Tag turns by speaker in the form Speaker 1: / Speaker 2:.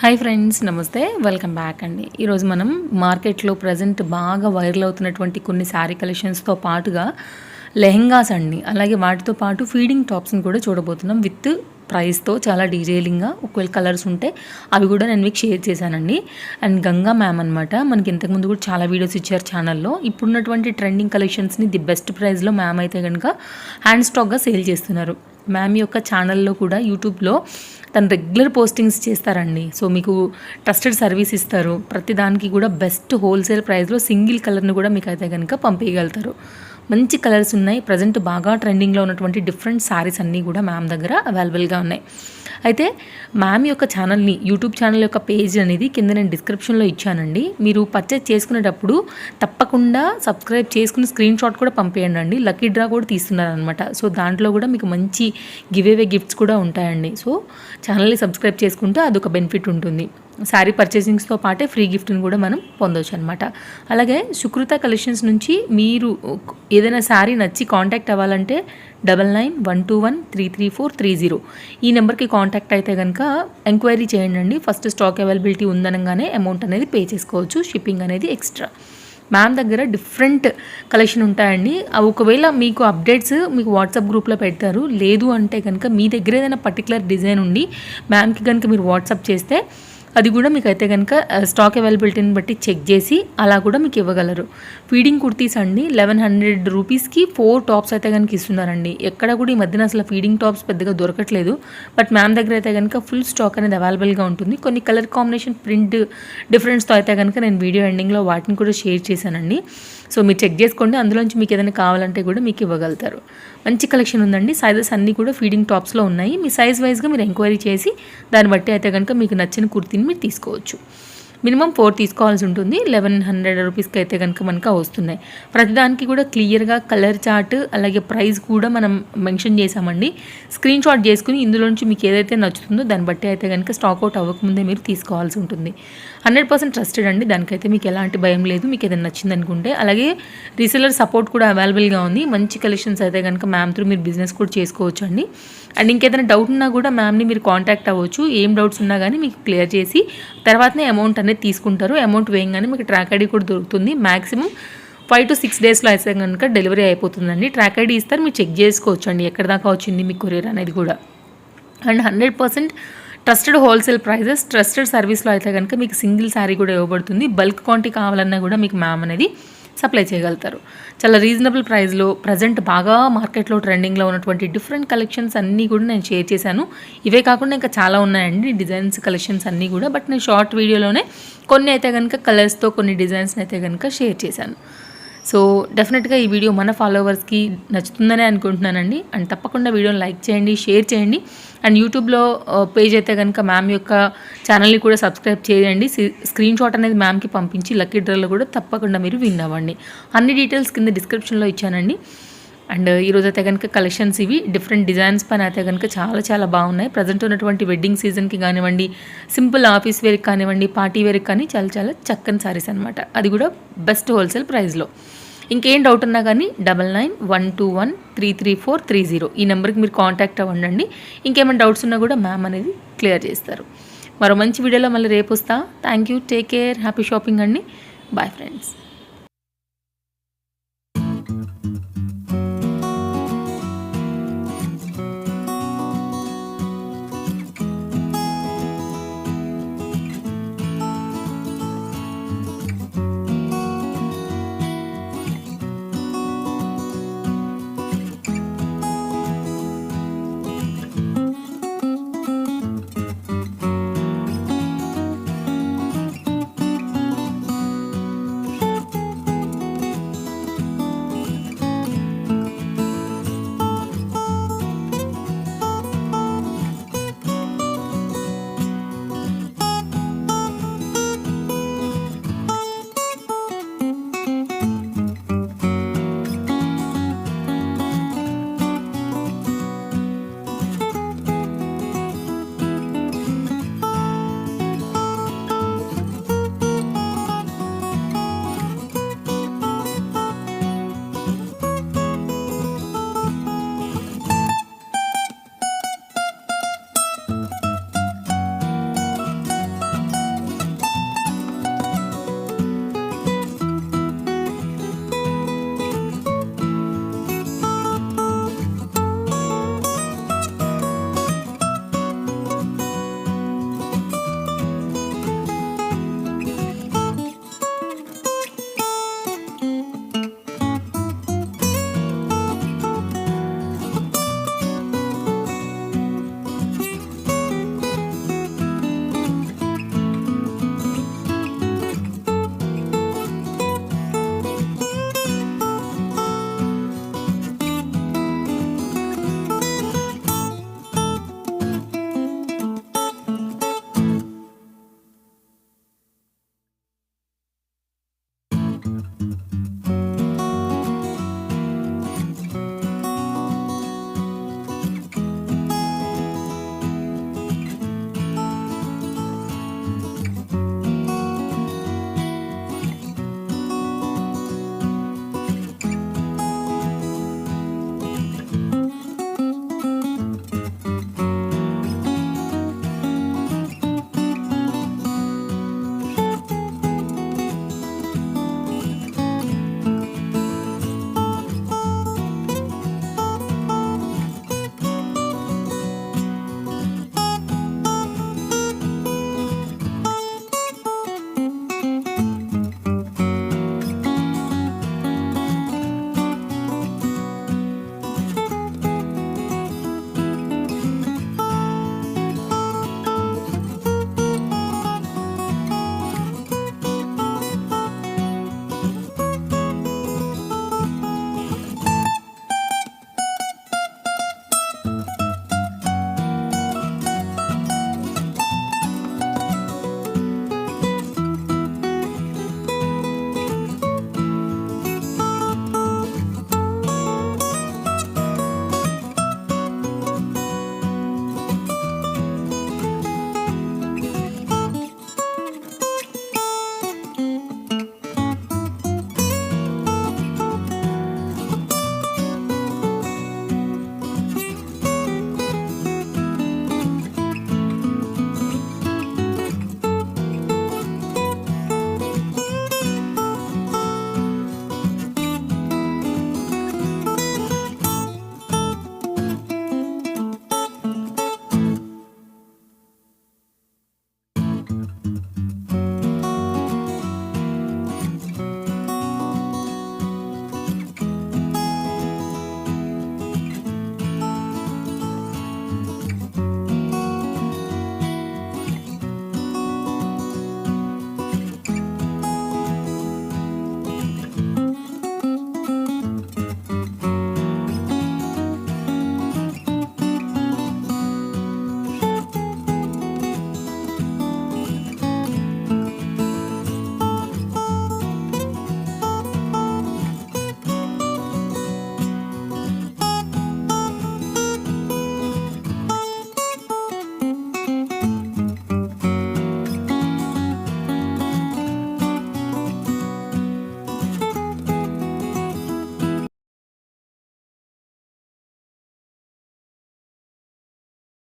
Speaker 1: Hi friends, నమస్తే. Welcome back అండి. ఈరోజు మనం మార్కెట్లో ప్రజెంట్ బాగా వైరల్ అవుతున్నటువంటి కొన్ని శారీ కలెక్షన్స్తో పాటుగా లెహెంగాస్ అండి, అలాగే వాటితో పాటు ఫీడింగ్ టాప్స్ని కూడా చూడబోతున్నాం విత్ ప్రైస్తో చాలా డీటెయిలింగ్గా. ఒకవేళ కలర్స్ ఉంటే అవి కూడా నేను మీకు షేర్ చేశానండి. అండ్ గంగా మ్యామ్ అనమాట, మనకి ఇంతకుముందు కూడా చాలా వీడియోస్ ఇచ్చారు ఛానల్లో. ఇప్పుడున్నటువంటి ట్రెండింగ్ కలెక్షన్స్ని ది బెస్ట్ ప్రైస్లో మ్యామ్ అయితే కనుక హ్యాండ్ స్టాక్గా సేల్ చేస్తున్నారు. మ్యామ్ యొక్క ఛానల్లో కూడా యూట్యూబ్లో తను రెగ్యులర్ పోస్టింగ్స్ చేస్తారండి. సో మీకు ట్రస్టెడ్ సర్వీస్ ఇస్తారు. ప్రతి దానికి కూడా బెస్ట్ హోల్సేల్ ప్రైస్లో సింగిల్ కలర్ని కూడా మీకు అయితే కనుక పంపించగలుగుతారు. మంచి కలర్స్ ఉన్నాయి. ప్రజెంట్ బాగా ట్రెండింగ్లో ఉన్నటువంటి డిఫరెంట్ శారీస్ అన్నీ కూడా మ్యామ్ దగ్గర అవైలబుల్గా ఉన్నాయి. అయితే మ్యామ్ యొక్క ఛానల్ని, యూట్యూబ్ ఛానల్ యొక్క పేజ్ అనేది కింద నేను డిస్క్రిప్షన్లో ఇచ్చానండి. మీరు పర్చేజ్ చేసుకునేటప్పుడు తప్పకుండా సబ్స్క్రైబ్ చేసుకుని స్క్రీన్ షాట్ కూడా పంపేయండి. లక్కీ డ్రా కూడా తీస్తున్నారనమాట. సో దాంట్లో కూడా మీకు మంచి గివ్ అవే గిఫ్ట్స్ కూడా ఉంటాయండి. సో ఛానల్ని సబ్స్క్రైబ్ చేసుకుంటే అదొక బెనిఫిట్ ఉంటుంది. శారీ పర్చేసింగ్స్తో పాటే ఫ్రీ గిఫ్ట్ని కూడా మనం పొందవచ్చు అనమాట. అలాగే సుకృత కలెక్షన్స్ నుంచి మీరు ఏదైనా శారీ నచ్చి కాంటాక్ట్ అవ్వాలంటే 9912133430 ఈ నెంబర్కి కాంటాక్ట్ అయితే కనుక ఎంక్వైరీ చేయండి. ఫస్ట్ స్టాక్ అవైలబిలిటీ ఉందనగానే అమౌంట్ అనేది పే చేసుకోవచ్చు. షిప్పింగ్ అనేది ఎక్స్ట్రా. మ్యామ్ దగ్గర డిఫరెంట్ కలెక్షన్ ఉంటాయండి. ఒకవేళ మీకు అప్డేట్స్ మీకు వాట్సాప్ గ్రూప్లో పెడతారు. లేదు అంటే కనుక మీ దగ్గర ఏదైనా పర్టికులర్ డిజైన్ ఉండి మ్యామ్కి కనుక మీరు వాట్సాప్ చేస్తే అది కూడా మీకు అయితే కనుక స్టాక్ అవైలబిలిటీని బట్టి చెక్ చేసి అలా కూడా మీకు ఇవ్వగలరు. ఫీడింగ్ కుర్తీస్ అండి 1100 రూపీస్కి 4 టాప్స్ అయితే కనుక ఇస్తున్నారండి. ఎక్కడ కూడా ఈ మధ్యన అసలు ఫీడింగ్ టాప్స్ పెద్దగా దొరకట్లేదు. బట్ మ్యామ్ దగ్గర అయితే కనుక ఫుల్ స్టాక్ అనేది అవైలబుల్గా ఉంటుంది. కొన్ని కలర్ కాంబినేషన్ ప్రింట్ డిఫరెన్స్తో అయితే కనుక నేను వీడియో ఎండింగ్లో వాటిని కూడా షేర్ చేశానండి. సో మీరు చెక్ చేసుకోండి. అందులోంచి మీకు ఏదైనా కావాలంటే కూడా మీకు ఇవ్వగలుగుతారు. మంచి కలెక్షన్ ఉందండి. సైజెస్ అన్నీ కూడా ఫీడింగ్ టాప్స్లో ఉన్నాయి. మీ సైజ్ వైజ్గా మీరు ఎంక్వైరీ చేసి దాన్ని బట్టి అయితే కనుక మీకు నచ్చిన కుర్తీని మీరు తీసుకోవచ్చు. మినిమం 4 తీసుకోవాల్సి ఉంటుంది. 1100 రూపీస్కి అయితే కనుక మనకు వస్తున్నాయి. ప్రతిదానికి కూడా క్లియర్గా కలర్ చార్ట్ అలాగే ప్రైస్ కూడా మనం మెన్షన్ చేసామండి. స్క్రీన్ షాట్ చేసుకుని ఇందులోంచి మీకు ఏదైతే నచ్చుతుందో దాన్ని బట్టి అయితే కనుక స్టాక్అవుట్ అవ్వకముందే మీరు తీసుకోవాల్సి ఉంటుంది. 100% ట్రస్టెడ్ అండి. దానికైతే మీకు ఎలాంటి భయం లేదు. మీకు ఏదైనా నచ్చింది అనుకుంటే. అలాగే రీసెలర్ సపోర్ట్ కూడా అవైలబుల్గా ఉంది. మంచి కలెక్షన్స్ అయితే కనుక మ్యామ్ త్రూ మీరు బిజినెస్ కూడా చేసుకోవచ్చు అండి. అండ్ ఇంకేదైనా డౌట్ ఉన్నా కూడా మ్యామ్ని మీరు కాంటాక్ట్ అవ్వచ్చు. ఏం డౌట్స్ ఉన్నా కానీ మీకు క్లియర్ చేసి తర్వాతనే అమౌంట్ అనేది తీసుకుంటారు. అమౌంట్ వేయంగానే మీకు ట్రాక్ ఐడి కూడా దొరుకుతుంది. మ్యాక్సిమం 5 to 6 డేస్లో అయితే కనుక డెలివరీ అయిపోతుందండి. ట్రాక్ ఐడి ఇస్తారు, మీరు చెక్ చేసుకోవచ్చు అండి ఎక్కడి దాకా వచ్చింది మీ కొరియర్ అనేది కూడా. And 100% trusted wholesale prices, trusted సర్వీస్లో అయితే కనుక మీకు సింగిల్ శారీ కూడా ఇవ్వబడుతుంది. బల్క్ క్వాంటిటీ కావాలన్నా కూడా మీకు మ్యామ్ అనేది సప్లై చేయగలుగుతారు. చాలా రీజనబుల్ ప్రైస్లో ప్రజెంట్ బాగా మార్కెట్లో ట్రెండింగ్లో ఉన్నటువంటి డిఫరెంట్ కలెక్షన్స్ అన్నీ కూడా నేను షేర్ చేశాను. ఇవే కాకుండా ఇంకా చాలా ఉన్నాయండి డిజైన్స్ కలెక్షన్స్ అన్నీ కూడా. బట్ నేను షార్ట్ వీడియోలోనే కొన్ని అయితే కనుక కలర్స్తో కొన్ని డిజైన్స్ని అయితే కనుక షేర్ చేశాను. సో డెఫినెట్గా ఈ వీడియో మన ఫాలోవర్స్కి నచ్చుతుందనే అనుకుంటున్నానండి. అండ్ తప్పకుండా వీడియోని లైక్ చేయండి, షేర్ చేయండి. అండ్ యూట్యూబ్లో పేజ్ అయితే కనుక మ్యామ్ యొక్క ఛానల్ని కూడా సబ్స్క్రైబ్ చేయండి. స్క్రీన్ షాట్ అనేది మ్యామ్కి పంపించి లక్కీ డ్రాలో కూడా తప్పకుండా మీరు విన్ అవ్వండి. అన్ని డీటెయిల్స్ కింద డిస్క్రిప్షన్లో ఇచ్చానండి. అండ్ ఈరోజు అయితే కనుక కలెక్షన్స్ ఇవి డిఫరెంట్ డిజైన్స్ పైన అయితే కనుక చాలా చాలా బాగున్నాయి. ప్రజెంట్ ఉన్నటువంటి వెడ్డింగ్ సీజన్కి కానివ్వండి, సింపుల్ ఆఫీస్ వేర్కి కానివ్వండి, పార్టీ వేర్కి కానీ చాలా చాలా చక్కని సారీస్ అనమాట. అది కూడా బెస్ట్ హోల్సేల్ ప్రైస్లో. ఇంకేం డౌట్ ఉన్నా కానీ 9912133430 ఈ నెంబర్కి మీరు కాంటాక్ట్ అవ్వండి. ఇంకేమైనా డౌట్స్ ఉన్నా కూడా మ్యామ్ అనేది క్లియర్ చేస్తారు. మరో మంచి వీడియోలో మళ్ళీ రేపు వస్తా. Thank you, take care, happy shopping అండి. Bye friends.